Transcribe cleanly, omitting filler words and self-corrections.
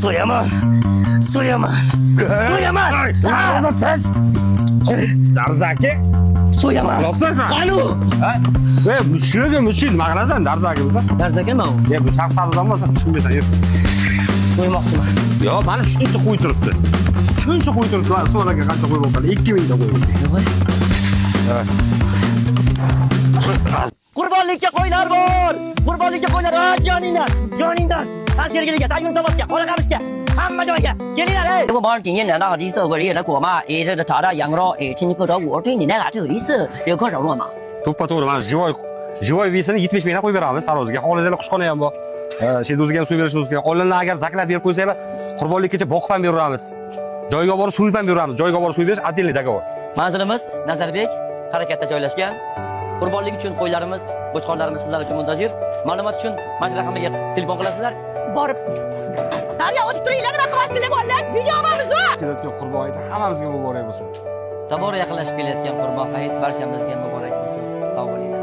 So'yaman. So'yaman. So'yaman. Darzaki. So'yaman. Lopsan sen. Qani u? Ha? Ve mushuk nima qilasan darzaki bo'lsa? Darzakimi u? Ya bu shaxslardan bo'lsa tushunmaysan, yurtib. So'ymoqchiman. Yo, mana shuncha qo'y turibdi. Shuncha qo'y turibdi. Mana so'raga qancha qo'y bo'ldi? 2000 ta qo'y bo'ldi. Evet. Qurbonlikka qo'ylar bor. Qurbonlikka qo'ylar. Joningdan. Joningdan. Tansergiliga, Tayunzobodga, Qoraqamishga, hamma joyga. Kelinglar ey. 我帮今年拿到第四个月的果嘛，也是查到羊肉，请你给我对你那个这里是有个肉嘛。 To'ppa-to'g'ri mana jivoy vesini 70 mingdan qo'yib beramiz sarozga. Hovlida qushxona ham bor. Sheduzga ham suv berishni o'ziga. Olinlar agar zaklab berib qo'ysanglar, qurbonlikkacha boqib ham beramiz. Joyga borib suvib ham beramiz. Joyga borib suv berish отдельный договор. Manzilimiz Nazarbek harakatda joylashgan. Qurbonlik uchun qo'ylarimiz, qo'chqorlarimiz sizlar uchun muntazir. Ma'lumot uchun mana raqamga telefon qilasizlar. Borib Daryo o'tib turinglar, nima qilasizlar bolalar? Video olamiz va Kelayotgan qurbon hayiti hammamizga muborak bo'lsin. Tobora yaqinlashib kelayotgan Qurbon hayit barchamizga muborak bo'lsin. Sog' bo'linglar.